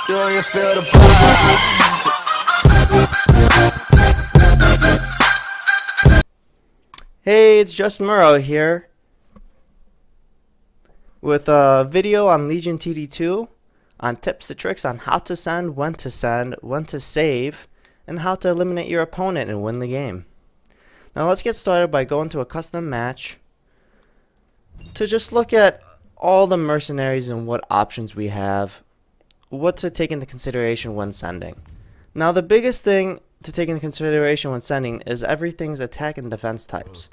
Do you feel the vibes? Hey, it's Justin Murrow here with a video on Legion TD2 on tips and tricks on how to send, when to save, and how to eliminate your opponent and win the game. Now let's get started by going to a custom match to just look at all the mercenaries and what options we have, what to take into consideration when sending. Now the biggest thing to take into consideration when sending is everything's attack and defense types.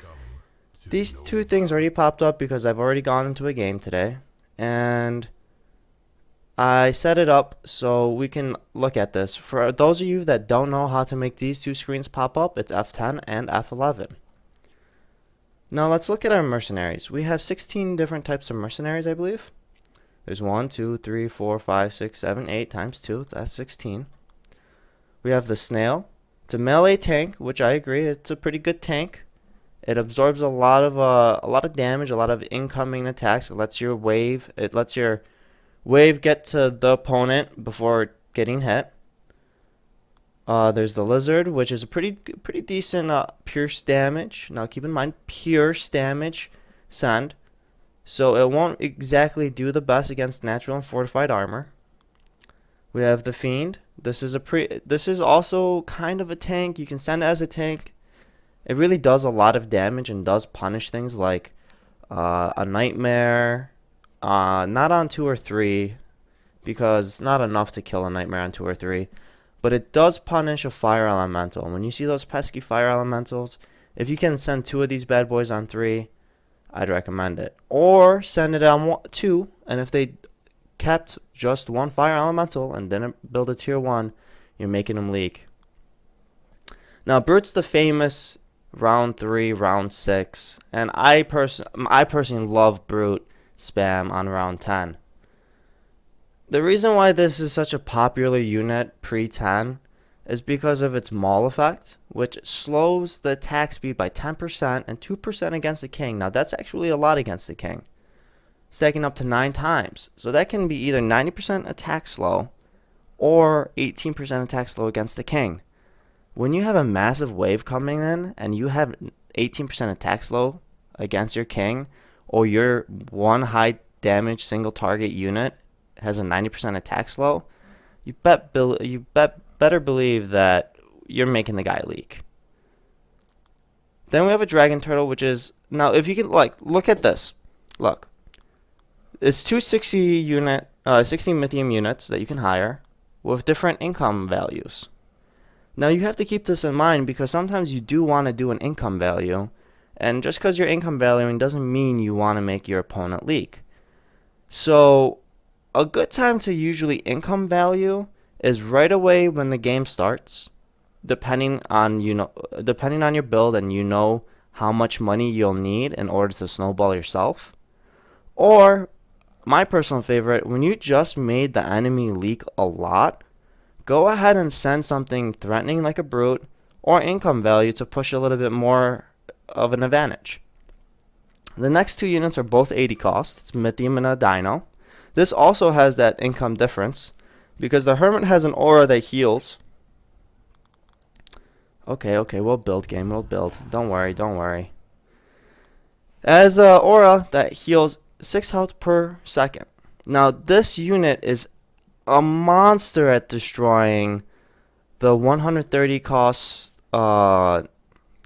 These two things already popped up because I've already gone into a game today and I set it up so we can look at this. For those of you that don't know how to make these two screens pop up, it's F10 and F11. Now let's look at our mercenaries. We have 16 different types of mercenaries, I believe. There's 1, 2, 3, 4, 5, 6, 7, 8 times 2, that's 16. We have the snail. It's a melee tank, which I agree, it's a pretty good tank. It absorbs a lot of damage, a lot of incoming attacks. It lets your wave get to the opponent before getting hit. There's the lizard, which is a pretty decent pierce damage. Now keep in mind, pierce damage send, so it won't exactly do the best against natural and fortified armor. We have the fiend. This is also kind of a tank. You can send it as a tank. It really does a lot of damage and does punish things like a nightmare. Not on 2 or 3, because it's not enough to kill a nightmare on 2 or 3. But it does punish a fire elemental. And when you see those pesky fire elementals, if you can send 2 of these bad boys on 3, I'd recommend it. Or send it on 2, and if they kept just 1 fire elemental and didn't build a tier 1, you're making them leak. Now Brute's the famous round 3, round 6, and I personally love Brute spam on round 10. The reason why this is such a popular unit pre-10 is because of its maul effect, which slows the attack speed by 10% and 2% against the king. Now that's actually a lot against the king, stacking up to 9 times. So that can be either 90% attack slow or 18% attack slow against the king. When you have a massive wave coming in and you have 18% attack slow against your king, or your one high damage single target unit has a 90% attack slow, you better believe that you're making the guy leak. Then we have a dragon turtle, which is, now if you can look at this. Look. It's 260 16 mythium units that you can hire with different income values. Now you have to keep this in mind because sometimes you do want to do an income value, and just because you're income valuing doesn't mean you want to make your opponent leak. So a good time to usually income value is right away when the game starts, depending on your build and you know how much money you'll need in order to snowball yourself. Or my personal favorite, when you just made the enemy leak a lot, go ahead and send something threatening like a brute or income value to push a little bit more of an advantage. The next 2 units are both 80 cost. It's Mythium and a Dino. This also has that income difference because the Hermit has an aura that heals. Okay, we'll build, game, we'll build. Don't worry. As an aura that heals 6 health per second. Now this unit is a monster at destroying the 130 cost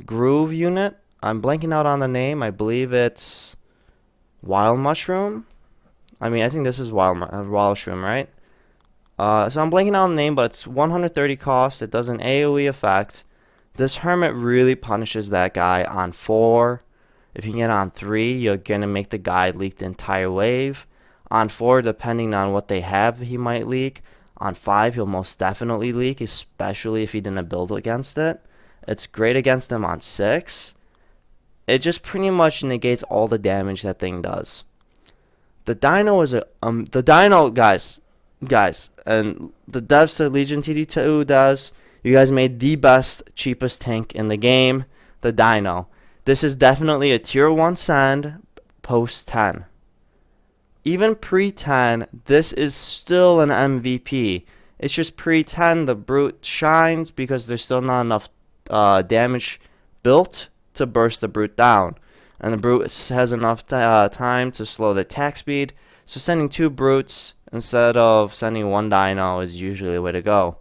groove unit. I'm blanking out on the name. I believe it's Wild Mushroom. I think this is Wild Mushroom, right? So I'm blanking out on the name, but it's 130 cost. It does an AoE effect. This Hermit really punishes that guy on 4. If you get on 3, you're going to make the guy leak the entire wave. On 4, depending on what they have, he might leak. On 5, he'll most definitely leak, especially if he didn't build against it. It's great against him on 6. It just pretty much negates all the damage that thing does. The Dino is the Dino, guys, and the devs to Legion TD2 devs, you guys made the best, cheapest tank in the game, the Dino. This is definitely a tier 1 send post 10. Even pre-10, this is still an MVP It's just pretend the brute shines because there's still not enough damage built to burst the brute down. And the brute has enough time to slow the attack speed. So sending 2 brutes instead of sending 1 dino is usually the way to go.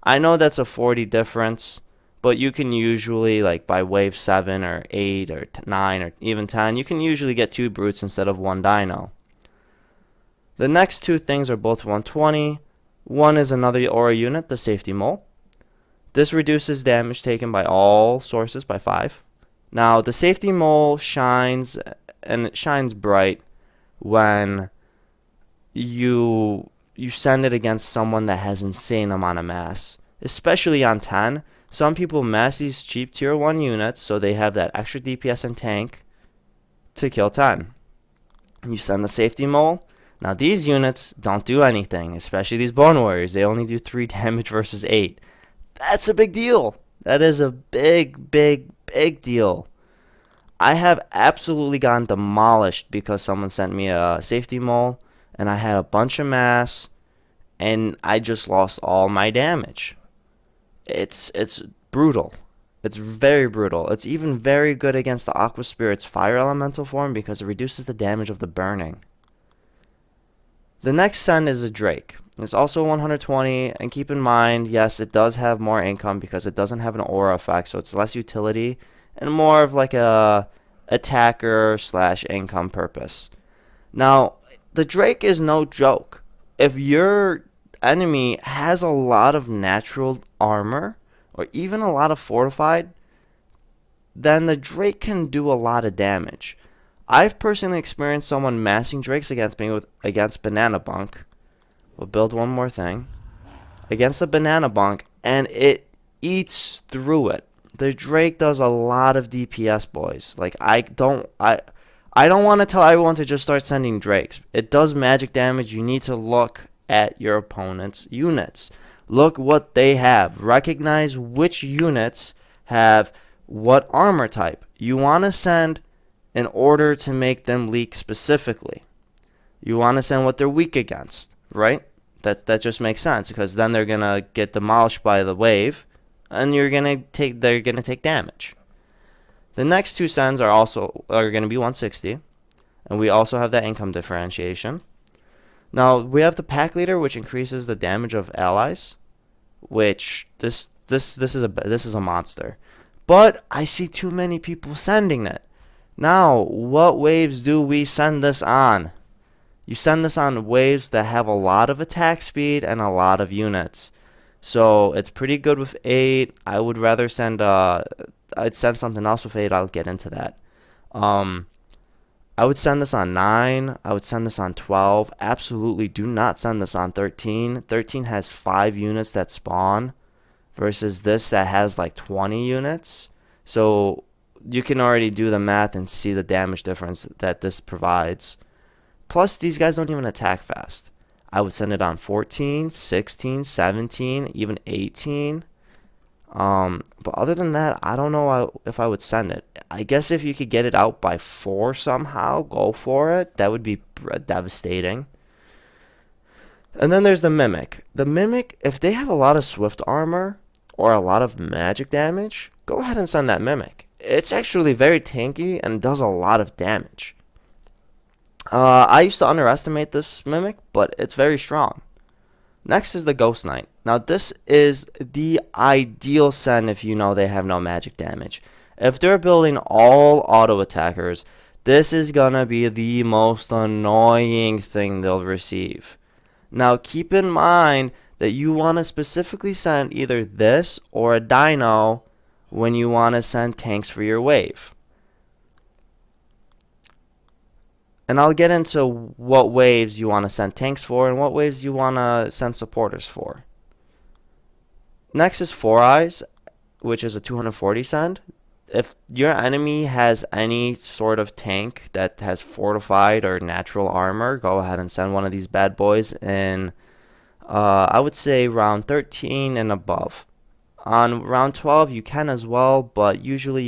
I know that's a 40 difference, but you can usually, like by wave 7 or 8 or 9 or even 10, you can usually get 2 brutes instead of 1 dino. The next 2 things are both 120. One is another aura unit, the safety mole. This reduces damage taken by all sources by 5. Now, the safety mole shines, and it shines bright when you send it against someone that has insane amount of mass, especially on 10. Some people mass these cheap tier 1 units so they have that extra DPS and tank to kill 10. You send the safety mole. Now these units don't do anything, especially these bone warriors. They only do 3 damage versus 8. That's a big deal. That is a big deal. I have absolutely gotten demolished because someone sent me a safety mole and I had a bunch of mass and I just lost all my damage. It's brutal. It's very brutal. It's even very good against the Aqua Spirit's fire elemental form because it reduces the damage of the burning. The next send is a Drake. It's also 120, and keep in mind, yes, it does have more income because it doesn't have an aura effect, so it's less utility and more of like a attacker / income purpose. Now, the Drake is no joke. If your enemy has a lot of natural armor or even a lot of fortified, then the Drake can do a lot of damage. I've personally experienced someone massing Drakes against me against Banana Bunk. We'll build one more thing. Against the Banana Bunk, and it eats through it. The Drake does a lot of DPS, boys. Like, I don't want to tell everyone to just start sending Drakes. It does magic damage. You need to look at your opponent's units. Look what they have. Recognize which units have what armor type. You want to send in order to make them leak specifically. You want to send what they're weak against, right? That just makes sense because then they're gonna get demolished by the wave, and they're gonna take damage. The next 2 sends are gonna be 160, and we also have that income differentiation. Now we have the pack leader, which increases the damage of allies, which this is a monster. But I see too many people sending it. Now, what waves do we send this on? You send this on waves that have a lot of attack speed and a lot of units. So it's pretty good with 8. I would rather send I'd send something else with 8. I'll get into that. I would send this on 9. I would send this on 12. Absolutely do not send this on 13. 13 has 5 units that spawn versus this that has like 20 units. So you can already do the math and see the damage difference that this provides. Plus, these guys don't even attack fast. I would send it on 14, 16, 17, even 18. But other than that, I don't know if I would send it. I guess if you could get it out by 4 somehow, go for it. That would be devastating. And then there's the Mimic. The Mimic, if they have a lot of swift armor or a lot of magic damage, go ahead and send that Mimic. It's actually very tanky and does a lot of damage. I used to underestimate this Mimic, but it's very strong. Next is the Ghost Knight. Now this is the ideal send if you know they have no magic damage. If they're building all auto attackers, this is gonna be the most annoying thing they'll receive. Now keep in mind that you want to specifically send either this or a dino when you want to send tanks for your wave. And I'll get into what waves you want to send tanks for and what waves you want to send supporters for. Next is 4 Eyes, which is a 240 send. If your enemy has any sort of tank that has fortified or natural armor, go ahead and send one of these bad boys in, I would say, round 13 and above. On round 12 you can as well, but usually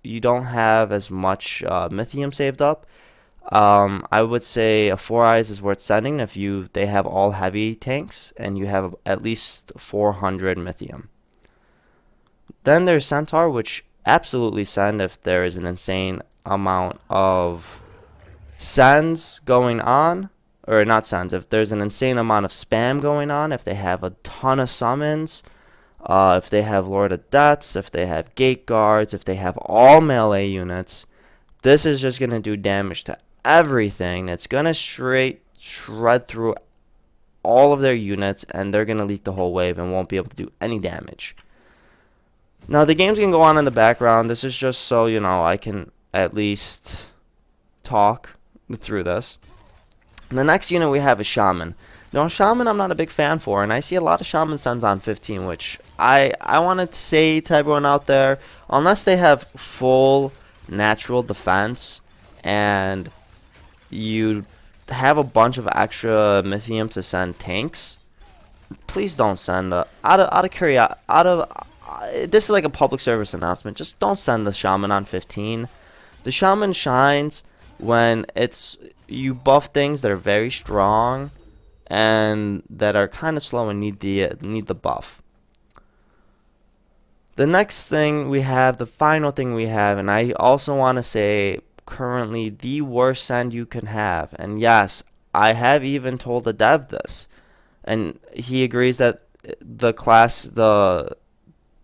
you don't have as much Mythium saved up. I would say a Four Eyes is worth sending if they have all heavy tanks and you have at least 400 Mythium. Then there's Centaur, which absolutely send if there is an insane amount of sends going on, or not sends, if there's an insane amount of spam going on, if they have a ton of summons, if they have Lord of Deaths, if they have Gate Guards, if they have all melee units, this is just going to do damage to everything. It's going to straight shred through all of their units, and they're going to leak the whole wave and won't be able to do any damage. Now, the game's going to go on in the background. This is just so, I can at least talk through this. And the next unit we have is Shaman. Now, Shaman I'm not a big fan for, and I see a lot of Shaman sends on 15, which I want to say to everyone out there, unless they have full natural defense and you have a bunch of extra Mythium to send tanks, please don't send this is like a public service announcement. Just don't send the Shaman on 15. The Shaman shines when you buff things that are very strong and that are kind of slow and need the buff. The next thing we have, the final thing we have, and I also want to say currently the worst send you can have. And yes, I have even told the dev this, and he agrees that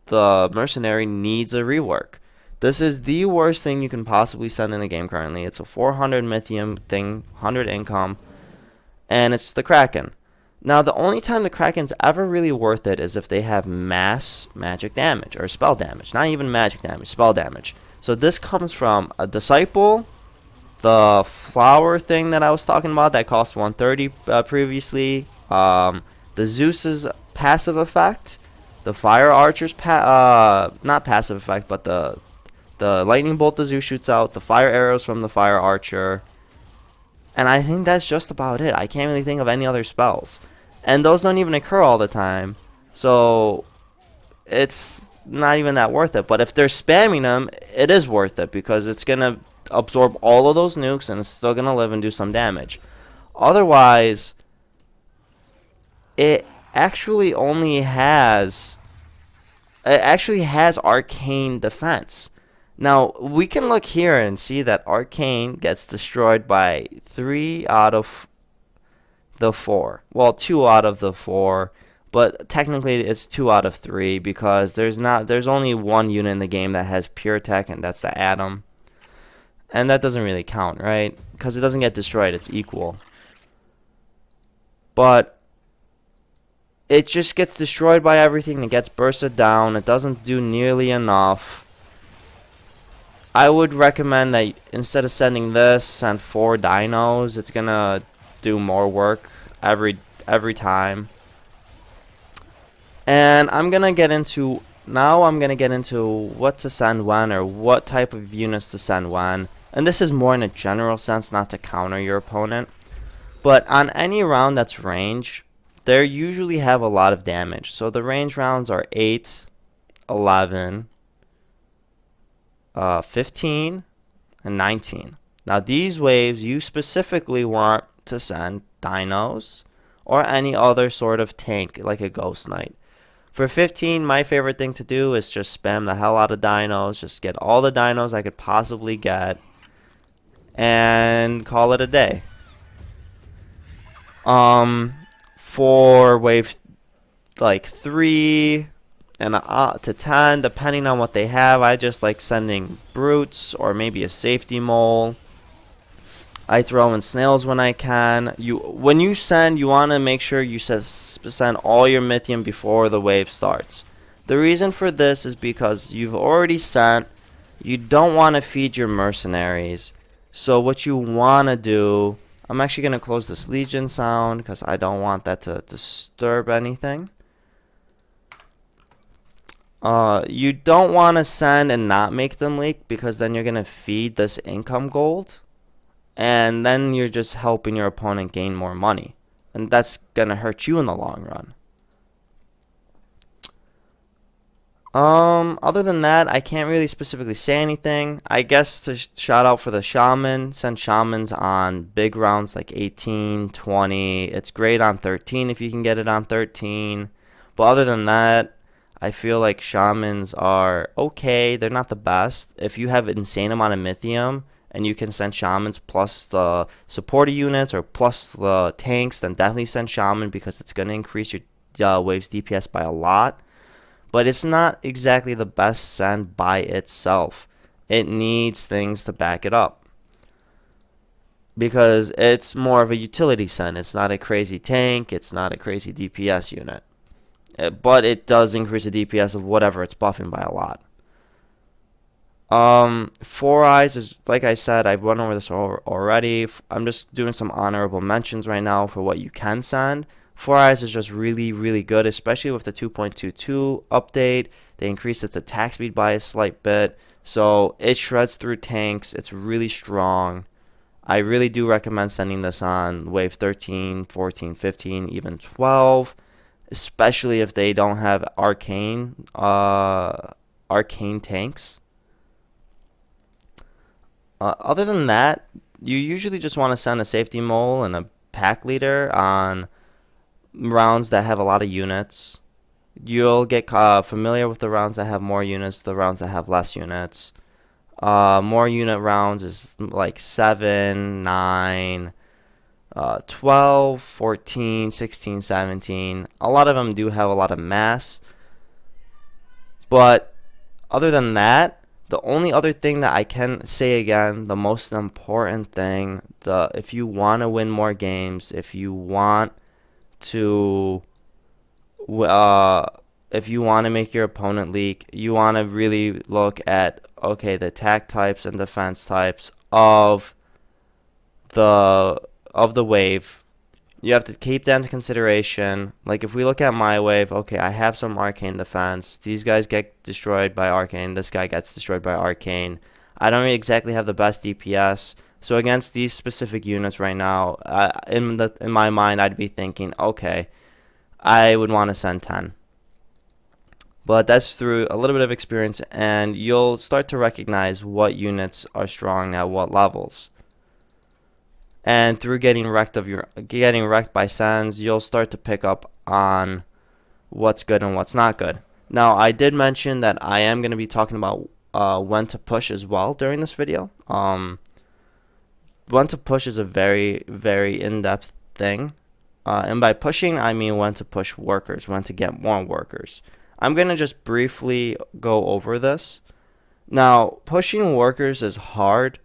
the mercenary needs a rework. This is the worst thing you can possibly send in a game currently. It's a 400 Mythium thing, 100 income, and it's the Kraken. Now, the only time the Kraken's ever really worth it is if they have mass magic damage, or spell damage. Not even magic damage, spell damage. So this comes from a Disciple, the flower thing that I was talking about that cost 130 previously, the Zeus's passive effect, the Fire Archer's not passive effect, but the lightning bolt the Zeus shoots out, the fire arrows from the Fire Archer, and I think that's just about it. I can't really think of any other spells, and those don't even occur all the time, so it's not even that worth it. But if they're spamming them, it is worth it because it's gonna absorb all of those nukes and it's still gonna live and do some damage. Otherwise, it actually has arcane defense. Now, we can look here and see that arcane gets destroyed by 3 out of the 4. Well, 2 out of the 4, but technically it's 2 out of 3 because there's only one unit in the game that has pure attack, and that's the Atom. And that doesn't really count, right? Because it doesn't get destroyed, it's equal. But it just gets destroyed by everything. It gets bursted down. It doesn't do nearly enough. I would recommend that instead of sending this, send 4 dinos. It's gonna do more work every time. And I'm gonna get into what to send when, or what type of units to send when. And this is more in a general sense, not to counter your opponent. But on any round that's range, they usually have a lot of damage. So the range rounds are 8, 11, 15, and 19. Now these waves you specifically want to send dinos or any other sort of tank like a Ghost Knight. For 15, my favorite thing to do is just spam the hell out of dinos. Just get all the dinos I could possibly get and call it a day. For wave like 3 and to 10, depending on what they have, I just like sending brutes or maybe a safety mole. I throw in snails when I can. When you send, you want to make sure you send all your Mythium before the wave starts. The reason for this is because you've already sent. You don't want to feed your mercenaries. So what you want to do, I'm actually going to close this Legion sound because I don't want that to disturb anything. You don't want to send and not make them leak because then you're going to feed this income gold. And then you're just helping your opponent gain more money. And that's going to hurt you in the long run. Other than that, I can't really specifically say anything. I guess to shout out for the shaman, send shamans on big rounds like 18, 20. It's great on 13 if you can get it on 13. But other than that, I feel like shamans are okay. They're not the best. If you have insane amount of mythium and you can send shamans plus the supporter units or plus the tanks, then definitely send shaman because it's going to increase your waves DPS by a lot, but it's not exactly the best send by itself. It needs things to back it up because it's more of a utility send. It's not a crazy tank, it's not a crazy DPS unit. But it does increase the DPS of whatever it's buffing by a lot. Four Eyes is, like I said, I've run over this already. I'm just doing some honorable mentions right now for what you can send. Four Eyes is just really, really good, especially with the 2.22 update. They increased its attack speed by a slight bit, so it shreds through tanks. It's really strong. I really do recommend sending this on wave 13, 14, 15, even 12, especially if they don't have arcane tanks. Other than that, you usually just want to send a safety mole and a pack leader on rounds that have a lot of units. You'll get familiar with the rounds that have more units, the rounds that have less units. More unit rounds is like 7, 9, 12, 14, 16, 17. A lot of them do have a lot of mass. But other than that, the only other thing that I can say again, the most important thing, if you want to win more games, if you want to if you want to make your opponent leak, you want to really look at, okay, the attack types and defense types of the wave. You have to keep that into consideration. Like if we look at my wave, okay, I have some arcane defense. These guys get destroyed by arcane. This guy gets destroyed by arcane. I don't really exactly have the best DPS. So against these specific units right now, in my mind, I'd be thinking, okay, I would want to send 10. But that's through a little bit of experience, and you'll start to recognize what units are strong at what levels. And through getting wrecked by sends, you'll start to pick up on what's good and what's not good. Now, I did mention that I am going to be talking about when to push as well during this video. When to push is a very, very in-depth thing. And by pushing, I mean when to push workers, when to get more workers. I'm going to just briefly go over this. Now, pushing workers is hard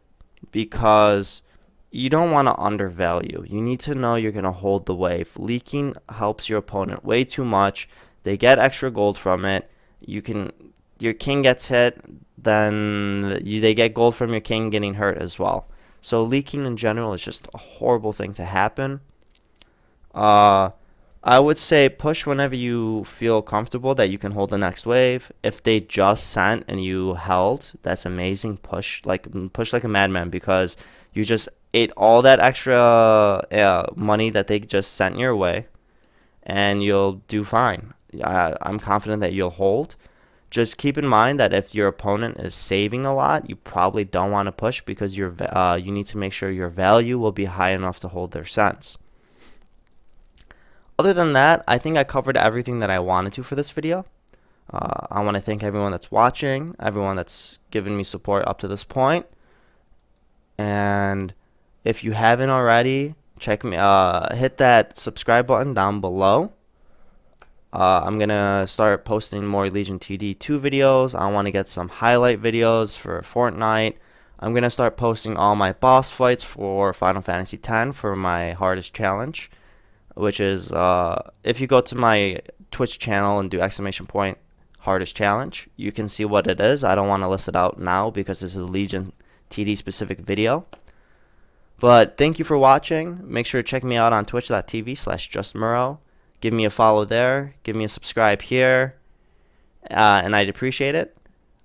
because you don't want to undervalue. You need to know you're going to hold the wave. Leaking helps your opponent way too much. They get extra gold from it. Your king gets hit, then they get gold from your king getting hurt as well. So leaking in general is just a horrible thing to happen. I would say push whenever you feel comfortable that you can hold the next wave. If they just sent and you held, that's amazing. Push like a madman because you just ate all that extra money that they just sent your way, and you'll do fine. I'm confident that you'll hold. Just keep in mind that if your opponent is saving a lot, you probably don't want to push because you need to make sure your value will be high enough to hold their sends. Other than that, I think I covered everything that I wanted to for this video. I want to thank everyone that's watching, everyone that's given me support up to this point. And if you haven't already, hit that subscribe button down below. I'm going to start posting more Legion TD2 videos. I want to get some highlight videos for Fortnite. I'm going to start posting all my boss fights for Final Fantasy X for my hardest challenge, which is if you go to my Twitch channel and do !hardest challenge, you can see what it is. I don't want to list it out now because this is a Legion TD specific video. But thank you for watching. Make sure to check me out on twitch.tv/justmurrow. Give me a follow there. Give me a subscribe here. And I'd appreciate it.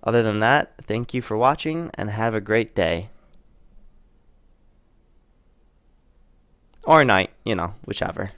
Other than that, thank you for watching and have a great day. Or night, whichever.